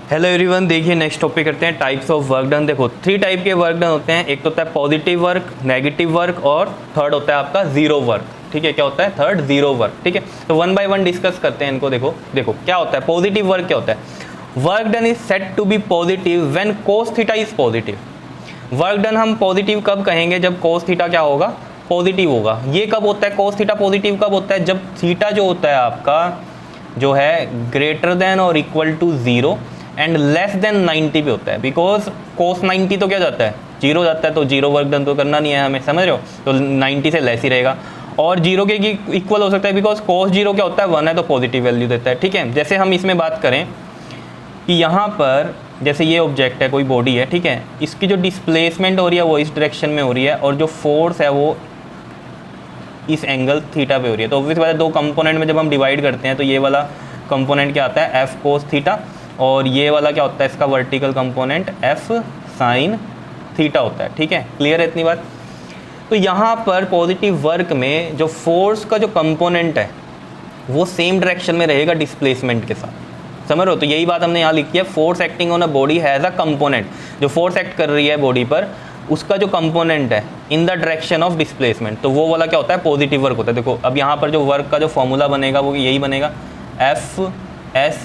Hello everyone, देखिए next topic करते हैं टाइप्स ऑफ वर्क डन। देखो 3 टाइप के वर्क डन होते हैं। एक तो होता है पॉजिटिव वर्क, नेगेटिव वर्क और थर्ड होता है आपका जीरो वर्क। ठीक है, क्या होता है थर्ड? Zero work. ठीक है, तो वन बाय वन डिस्कस करते हैं इनको। देखो क्या होता है पॉजिटिव वर्क। क्या होता है? Work done is set to be positive when cos theta is positive. Work done हम पॉजिटिव कब कहेंगे? जब कोस थीटा क्या होगा? पॉजिटिव होगा। ये कब होता है कोस थीटा पॉजिटिव? कब होता है? जब थीटा जो होता है आपका जो है ग्रेटर देन और equal to 0 and less than 90 पे होता है। बिकॉज कोस 90 तो क्या जाता है? 0 जाता है, तो जीरो वर्क डन तो करना नहीं है हमें, समझ रहे हो? तो 90 से लेस ही रहेगा और 0 के इक्वल हो सकता है बिकॉज कोस 0 क्या होता है? 1 है, तो पॉजिटिव वैल्यू देता है। ठीक है, जैसे हम इसमें बात करें कि यहाँ पर जैसे ये ऑब्जेक्ट है, कोई बॉडी है, ठीक है, इसकी जो डिस्प्लेसमेंट हो रही है वो इस डायरेक्शन में हो रही है और जो फोर्स है वो इस एंगल थीटा पे हो रही है। तो ऑब्वियस बात है, दो कंपोनेंट में जब हम डिवाइड करते हैं तो ये वाला कंपोनेंट क्या आता है? एफ कोस थीटा, और ये वाला क्या होता है? इसका vertical component F sine theta होता है। ठीक है, क्लियर है इतनी बात? तो यहाँ पर पॉजिटिव वर्क में जो फोर्स का जो कंपोनेंट है वो सेम डायरेक्शन में रहेगा डिस्प्लेसमेंट के साथ, समझ रहे हो? तो यही बात हमने यहाँ लिखी है, force acting on a body has a component. जो फोर्स एक्ट कर रही है बॉडी पर उसका जो कंपोनेंट है in the direction of displacement, तो वो वाला क्या होता है? पॉजिटिव वर्क होता है। देखो अब यहाँ पर जो वर्क का जो फॉर्मूला बनेगा वो यही बनेगा, एफ एस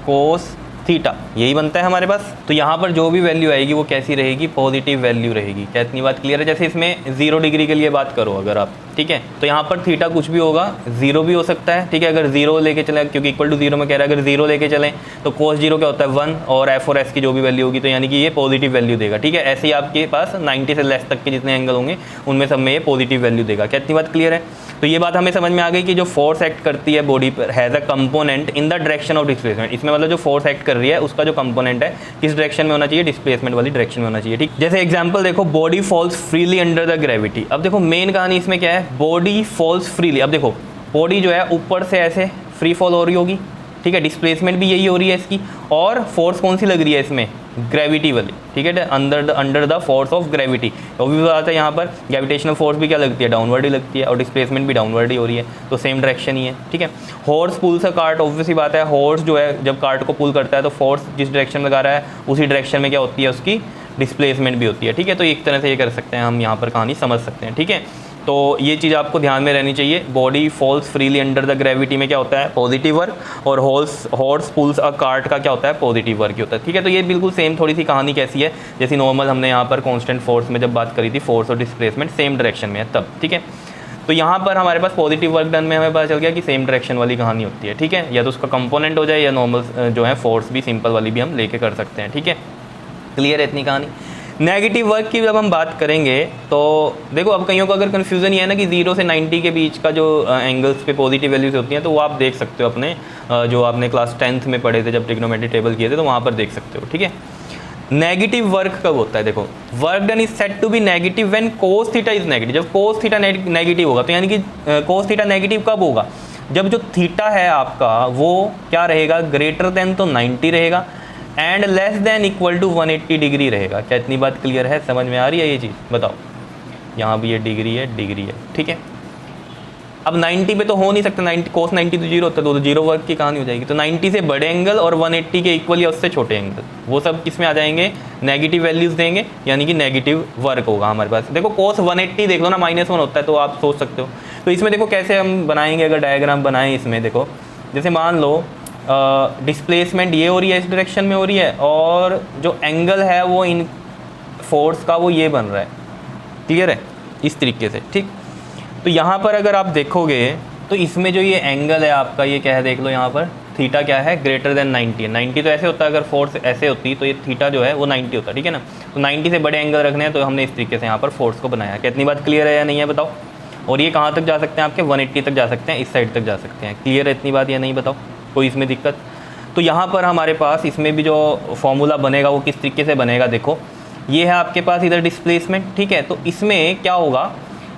कोस थीटा, यही बनता है हमारे पास। तो यहाँ पर जो भी वैल्यू आएगी वो कैसी रहेगी? पॉजिटिव वैल्यू रहेगी। क्या इतनी बात क्लियर है? जैसे इसमें 0 डिग्री के लिए बात करो अगर आप, ठीक है, तो यहाँ पर थीटा कुछ भी होगा, 0 भी हो सकता है। ठीक है, अगर 0 लेके चलें, क्योंकि इक्वल टू 0 में कह रहा है, अगर 0 लेके चलें तो कोस 0 क्या होता है? 1, और एफ और एस की जो भी वैल्यू होगी तो यानी कि ये पॉजिटिव वैल्यू देगा। ठीक है, ऐसे ही आपके पास 90 से लेस तक के जितने एंगल होंगे उनमें सब में ये पॉजिटिव वैल्यू देगा। क्या इतनी बात क्लियर है? तो ये बात हमें समझ में आ गई कि जो फोर्स एक्ट करती है बॉडी पर has a component in the direction of displacement. इसमें मतलब जो फोर्स एक्ट कर रही है उसका जो कंपोनेंट है किस डायरेक्शन में होना चाहिए? डिस्प्लेसमेंट वाली डायरेक्शन में होना चाहिए। ठीक, जैसे एग्जांपल देखो, body falls freely under the gravity. अब देखो मेन कहानी इसमें क्या है? Body falls freely. अब देखो बॉडी जो है ऊपर से ऐसे फ्री फॉल हो रही होगी, ठीक है, डिस्प्लेसमेंट भी यही हो रही है इसकी, और फोर्स कौन सी लग रही है इसमें? ग्रेविटी वाली। ठीक है, under the force of gravity. तो भी बात है, यहाँ पर ग्रेविटेशनल फोर्स भी क्या लगती है? डाउनवर्ड ही लगती है, और डिस्प्लेसमेंट भी डाउनवर्ड ही हो रही है, तो सेम डायरेक्शन ही है। ठीक है, horse pools a cart. Obviously बात है, हॉर्स जो है जब कार्ट को पुल करता है तो फोर्स जिस डायरेक्शन में लगा रहा है उसी डायरेक्शन में क्या होती है? उसकी डिस्प्लेसमेंट भी होती है। ठीक है, तो एक तरह से ये कर सकते हैं हम, यहाँ पर कहानी समझ सकते हैं। ठीक है, तो ये चीज़ आपको ध्यान में रहनी चाहिए। Body falls freely under the gravity में क्या होता है? पॉजिटिव वर्क, और हॉर्स पुल्स अ कार्ट का क्या होता है? पॉजिटिव वर्क होता है। ठीक है, तो ये बिल्कुल सेम थोड़ी सी कहानी कैसी है जैसी नॉर्मल हमने यहाँ पर कांस्टेंट फोर्स में जब बात करी थी, फोर्स और डिस्प्लेसमेंट सेम डायरेक्शन में है तब। ठीक है, तो यहाँ पर हमारे पास पॉजिटिव वर्क डन में हमें पता चल गया कि सेम डायरेक्शन वाली कहानी होती है। ठीक है, या तो उसका कंपोनेंट हो जाए या नॉर्मल जो है फोर्स भी सिंपल वाली भी हम लेके कर सकते हैं। ठीक है, क्लियर है इतनी कहानी? नेगेटिव वर्क की जब हम बात करेंगे तो देखो, अब कईयों को अगर कन्फ्यूज़न ये है ना कि 0 से 90 के बीच का जो एंगल्स पे पॉजिटिव वैल्यूज होती हैं, तो वो आप देख सकते हो अपने जो आपने क्लास 10th में पढ़े थे जब ट्रिग्नोमेट्री टेबल किए थे, तो वहाँ पर देख सकते हो। ठीक है, नेगेटिव वर्क कब होता है? देखो, work done is set to be negative when cos theta is negative. जब कोस थीटा नेगेटिव होगा, तो यानी कि कोस थीटा नेगेटिव कब होगा? जब जो थीटा है आपका वो क्या रहेगा? ग्रेटर देन तो 90 रहेगा and less than equal to 180 degree रहेगा। क्या इतनी बात क्लियर है? समझ में आ रही है ये चीज़? बताओ, यहाँ भी ये डिग्री है। ठीक है, अब 90 पे तो हो नहीं सकता, 90 कोस 90 तो 0 होता है, तो जीरो वर्क की कहानी हो जाएगी। तो 90 से बड़े एंगल और 180 के इक्वल या उससे छोटे एंगल, वो सब किस में आ जाएंगे? नेगेटिव वैल्यूज़ देंगे, यानी कि नेगेटिव वर्क होगा हमारे पास। देखो कोस 180 देख लो ना, -1 होता है, तो आप सोच सकते हो। तो इसमें देखो कैसे हम बनाएंगे, अगर डायग्राम बनाएं इसमें, देखो जैसे मान लो डिस्प्लेसमेंट ये हो रही है, इस डायरेक्शन में हो रही है, और जो एंगल है वो इन फोर्स का वो ये बन रहा है। क्लियर है? इस तरीके से। ठीक, तो यहाँ पर अगर आप देखोगे तो इसमें जो ये एंगल है आपका, ये क्या है देख लो, यहाँ पर थीटा क्या है? ग्रेटर देन 90 है। 90 तो ऐसे होता है, अगर फोर्स ऐसे होती तो ये थीटा जो है वो 90 होता है। ठीक है ना, तो 90 से बड़े एंगल रखने हैं, तो हमने इस तरीके से यहाँ पर फोर्स को बनाया। क्या इतनी बात क्लियर है या नहीं है? बताओ। और ये कहाँ तक जा सकते हैं आपके? 180 तक जा सकते हैं, इस साइड तक जा सकते हैं। क्लियर है इतनी बात या नहीं? बताओ, कोई इसमें दिक्कत? तो यहाँ पर हमारे पास इसमें भी जो फॉर्मूला बनेगा वो किस तरीके से बनेगा? देखो, ये है आपके पास इधर डिस्प्लेसमेंट। ठीक है, तो इसमें क्या होगा?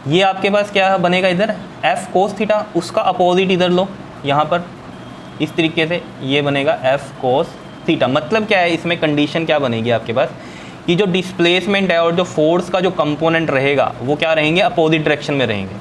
ये आपके पास क्या बनेगा? इधर एफ कोस थीटा, उसका अपोजिट इधर लो, यहाँ पर इस तरीके से ये बनेगा एफ कोस थीटा। मतलब क्या है इसमें? कंडीशन क्या बनेगी आपके पास कि जो डिस्प्लेसमेंट है और जो फोर्स का जो कंपोनेंट रहेगा वो क्या रहेंगे? अपोजिट डायरेक्शन में रहेंगे।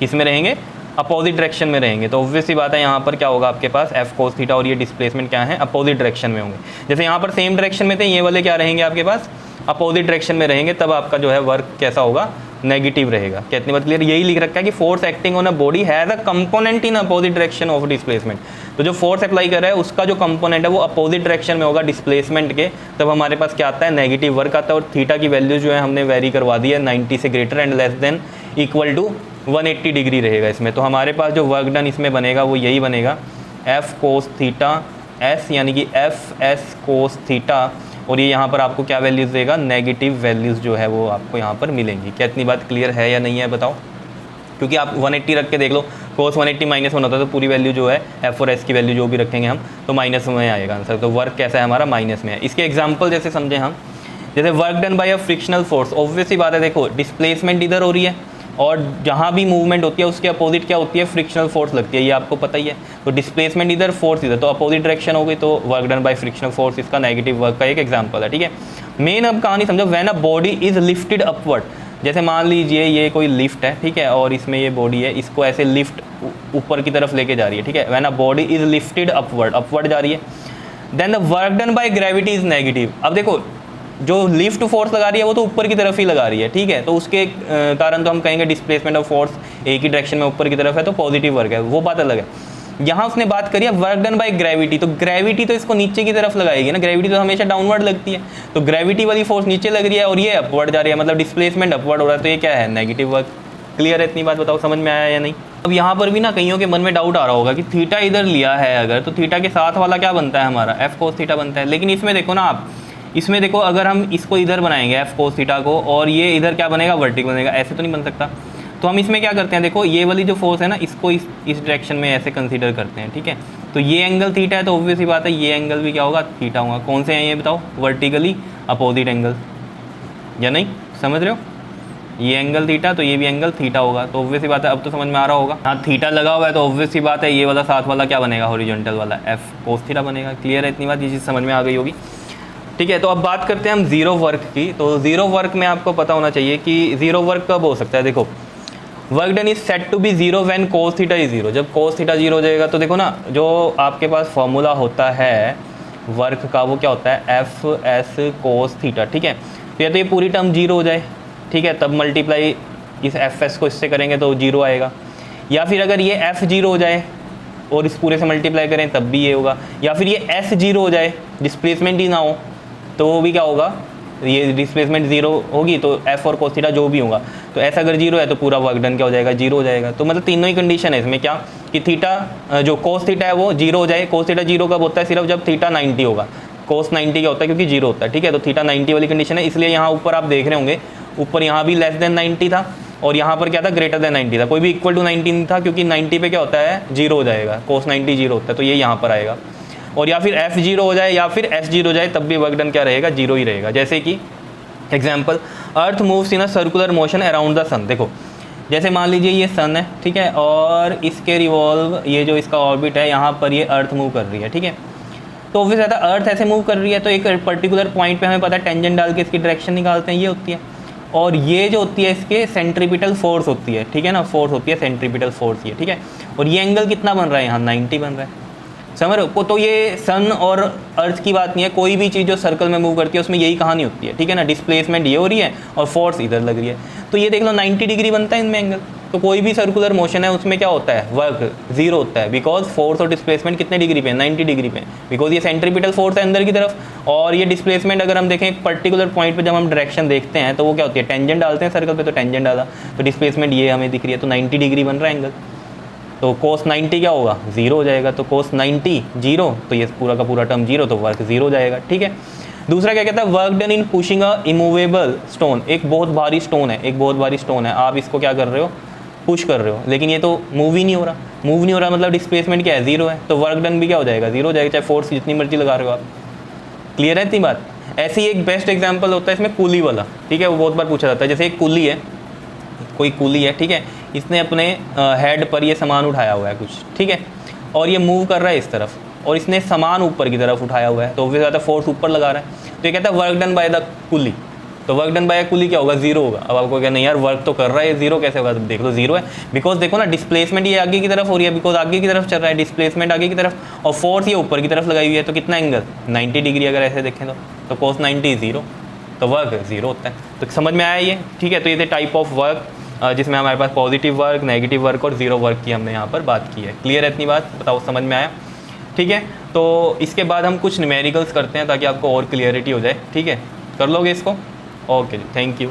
किस में रहेंगे? अपोजिट डायरेक्शन में रहेंगे, तो ऑब्वियसली बात है यहाँ पर क्या होगा आपके पास एफ कोस थीटा और ये डिस्प्लेसमेंट क्या है अपोजिट डायरेक्शन में होंगे। जैसे यहाँ पर सेम डायरेक्शन में थे, ये वाले क्या रहेंगे आपके पास अपोजिट डायरेक्शन में रहेंगे, तब आपका जो है वर्क कैसा होगा नेगेटिव रहेगा। कितनी बात क्लियर? यही लिख रखा है कि force acting on a body has a component in opposite direction of displacement. तो जो फोर्स अप्लाई कर रहा है उसका जो कंपोनेंट है वो अपोजिट डायरेक्शन में होगा डिस्प्लेसमेंट के, तब हमारे पास क्या आता है नेगेटिव वर्क आता है। और थीटा की वैल्यू जो है हमने वेरी करवा दी है 90 से greater and less than equal to 180 degree रहेगा इसमें। तो हमारे पास जो वर्क डन इसमें बनेगा वो यही बनेगा एफ कोस थीटा एस, यानी कि एफ एस कोस थीटा, और ये यहाँ पर आपको क्या वैल्यूज़ देगा नेगेटिव वैल्यूज़ जो है वो आपको यहाँ पर मिलेंगी। क्या इतनी बात क्लियर है या नहीं है बताओ? क्योंकि आप 180 रख के देख लो, कोस 180 -1 होता है तो पूरी वैल्यू जो है एफ और एस की वैल्यू जो भी रखेंगे हम तो माइनस में आएगा आंसर। तो वर्क कैसा है हमारा माइनस में है। इसके एग्जाम्पल जैसे समझें हम, जैसे वर्क डन बाय अ फ्रिक्शनल फोर्स, ऑब्वियसली बात है देखो डिस्प्लेसमेंट इधर हो रही है और जहाँ भी मूवमेंट होती है उसके अपोजिट क्या होती है फ्रिक्शनल फोर्स लगती है, ये आपको पता ही है। तो डिस्प्लेसमेंट इधर फोर्स इधर, तो अपोजिट डायरेक्शन हो गई, तो work done bye frictional force इसका नेगेटिव वर्क का एक एग्जांपल है। ठीक है, मेन अब कहानी समझो, when a body is lifted upward, जैसे मान लीजिए ये कोई लिफ्ट है, ठीक है, और इसमें ये बॉडी है, इसको ऐसे लिफ्ट ऊपर की तरफ लेके जा रही है, ठीक है, when a body is lifted upward, upward जा रही है, then the work done by gravity is negative. अब देखो जो लिफ्ट फोर्स लगा रही है वो तो ऊपर की तरफ ही लगा रही है, ठीक है, तो उसके कारण तो हम कहेंगे डिस्प्लेसमेंट ऑफ फोर्स एक ही डायरेक्शन में ऊपर की तरफ है तो पॉजिटिव वर्क है, वो बात अलग है। यहाँ उसने बात करी है वर्क डन बाय ग्रेविटी, तो ग्रेविटी तो इसको नीचे की तरफ लगाएगी ना, ग्रेविटी तो हमेशा डाउनवर्ड लगती है, तो ग्रेविटी वाली फोर्स नीचे लग रही है और ये अपवर्ड जा रही है, मतलब डिस्प्लेसमेंट अपवर्ड हो रहा है, तो ये क्या है नेगेटिव वर्क। क्लियर है इतनी बात? बताओ समझ में आया या नहीं? अब यहाँ पर भी ना कईयों के मन में डाउट आ रहा होगा कि थीटा इधर लिया है अगर, तो थीटा के साथ वाला क्या बनता है हमारा एफ कोस थीटा बनता है, लेकिन इसमें देखो ना आप, इसमें देखो अगर हम इसको इधर बनाएंगे एफ कोस थीटा को और ये इधर क्या बनेगा वर्टिकल बनेगा, ऐसे तो नहीं बन सकता। तो हम इसमें क्या करते हैं, देखो ये वाली जो फोर्स है ना इसको इस डायरेक्शन में ऐसे कंसीडर करते हैं, ठीक है, तो ये एंगल थीटा है तो ऑब्वियसली बात है ये एंगल भी क्या होगा थीटा होगा। कौन से हैं ये बताओ? वर्टिकली अपोजिट एंगल, या नहीं समझ रहे हो? ये एंगल थीटा तो ये भी एंगल थीटा होगा, तो ऑब्वियसली बात है अब तो समझ में आ रहा होगा। हाँ थीटा लगा हुआ है तो ऑब्वियसली बात है ये वाला साथ वाला क्या बनेगा हॉरिजॉन्टल वाला एफ कोस थीटा बनेगा। क्लियर है इतनी बात? ये चीज़ समझ में आ गई होगी। ठीक है, तो अब बात करते हैं हम जीरो वर्क की। तो जीरो वर्क में आपको पता होना चाहिए कि जीरो वर्क कब हो सकता है। देखो work done is set to be zero when cos theta is zero, जब कोस थीटा जीरो हो जाएगा तो देखो ना जो आपके पास फॉर्मूला होता है वर्क का वो क्या होता है एफ एस कोस थीटा, ठीक है, तो या तो ये पूरी टर्म जीरो हो जाए, ठीक है, तब मल्टीप्लाई इस एफ एस को इससे करेंगे तो जीरो आएगा, या फिर अगर ये एफ जीरो हो जाए और इस पूरे से मल्टीप्लाई करें तब भी ये होगा, या फिर ये एस जीरो हो जाए डिस्प्लेसमेंट ही ना हो तो वो भी क्या होगा, ये डिस्प्लेसमेंट जीरो होगी तो एफ और कोस थीटा जो भी होगा, तो एस अगर जीरो है तो पूरा वर्क डन क्या हो जाएगा जीरो हो जाएगा। तो मतलब तीनों ही कंडीशन है इसमें क्या कि थीटा जो कोस थीटा है वो जीरो हो जाए। कोस थीटा जीरो कब होता है? सिर्फ जब थीटा 90 होगा। कोस 90 क्या होता है? क्योंकि जीरो होता है, ठीक है, तो थीटा 90 वाली कंडीशन है, इसलिए यहाँ ऊपर आप देख रहे होंगे ऊपर यहाँ भी लेस देन 90 था और यहाँ पर क्या था ग्रेटर देन 90 था, कोई भी इक्वल टू 90 नहीं था क्योंकि 90 पे क्या होता है जीरो हो जाएगा, कोस 90 जीरो होता है, तो ये यहाँ पर आएगा। और या फिर एफ जीरो हो जाए या फिर एस जीरो हो जाए तब भी वर्क डन क्या रहेगा जीरो ही रहेगा। जैसे कि example earth moves in a circular motion around the sun. देखो जैसे मान लीजिए ये सन है, ठीक है, और इसके रिवॉल्व ये जो इसका ऑर्बिट है यहाँ पर ये अर्थ मूव कर रही है, ठीक है, तो ऑब्वियस रहता है अर्थ ऐसे मूव कर रही है तो एक पर्टिकुलर पॉइंट पे हमें पता है टेंजेंट डाल के इसकी डायरेक्शन निकालते हैं, ये होती है, और ये जो होती है इसके सेंट्रीपिटल फोर्स होती है, ठीक है ना, फोर्स होती है सेंट्रीपिटल फोर्स ये, ठीक है, और ये एंगल कितना बन रहा है यहाँ 90 बन रहा है, समझ रहे हो? तो ये सन और अर्थ की बात नहीं है, कोई भी चीज़ जो सर्कल में मूव करती है उसमें यही कहानी होती है, ठीक है ना, डिस्प्लेसमेंट ये हो रही है और फोर्स इधर लग रही है, तो ये देख लो 90 डिग्री बनता है इनमें एंगल। तो कोई भी सर्कुलर मोशन है उसमें क्या होता है वर्क जीरो होता है, बिकॉज फोर्स और डिस्प्लेसमेंट कितने डिग्री पे है 90 डिग्री पे, बिकॉज ये सेंट्रीपिटल फोर्स है अंदर की तरफ, और ये डिस्प्लेसमेंट अगर हम देखें एक पर्टिकुलर पॉइंट पे जब हम डायरेक्शन देखते हैं तो वो क्या होती है टेंजेंट डालते हैं सर्कल पे, तो टेंजेंट डाला तो डिस्प्लेसमेंट ये हमें दिख रही है, तो 90 डिग्री बन रहा है एंगल, तो कोस 90 क्या होगा जीरो हो जाएगा, तो कोस 90 जीरो, तो ये पूरा का पूरा टर्म जीरो, तो वर्क जीरो हो जाएगा, ठीक है। दूसरा क्या कहता है work done in pushing a immovable stone, एक बहुत भारी स्टोन है, एक बहुत भारी स्टोन है, आप इसको क्या कर रहे हो पुश कर रहे हो, लेकिन ये तो मूव ही नहीं हो रहा, मूव नहीं हो रहा मतलब डिस्प्लेसमेंट क्या है जीरो है, तो वर्क डन भी क्या हो जाएगा जीरो हो जाएगा, चाहे फोर्स जितनी मर्जी लगा रहे हो आप। क्लियर है इतनी बात? ऐसी एक बेस्ट एग्जाम्पल होता है इसमें कूली वाला, ठीक है, वो बहुत बार पूछा जाता है। जैसे एक कूली है, कोई कूली है, ठीक है, इसने अपने हेड पर ये सामान उठाया हुआ है कुछ, ठीक है, और ये मूव कर रहा है इस तरफ और इसने सामान ऊपर की तरफ उठाया हुआ है, तो वो ज़्यादा फोर्स ऊपर लगा रहा है, तो ये कहता है work done by the coolie, तो वर्क डन बाय कुली क्या होगा, जीरो होगा। अब आपको क्या नहीं यार वर्क तो कर रहा है, जीरो कैसे होगा, तो देख लो जीरो है, बिकॉज देखो ना डिस्प्लेसमेंट ये आगे की तरफ हो रही है, बिकॉज आगे की तरफ चल रहा है, डिस्प्लेसमेंट आगे की तरफ, और फोर्स ये ऊपर की तरफ लगाई हुई है, तो कितना एंगल 90 डिग्री अगर ऐसे देखें तो cos 90 जीरो, तो वर्क जीरो होता है। तो समझ में आया ये, ठीक है। तो ये थे टाइप ऑफ वर्क जिसमें हमारे पास पॉजिटिव वर्क, नेगेटिव वर्क और जीरो वर्क की हमने यहाँ पर बात की है। क्लियर है इतनी बात, बताओ समझ में आया, ठीक है। तो इसके बाद हम कुछ न्यूमेरिकल्स करते हैं ताकि आपको और क्लियरिटी हो जाए, ठीक है। कर लोगे इसको, ओके जी, थैंक यू।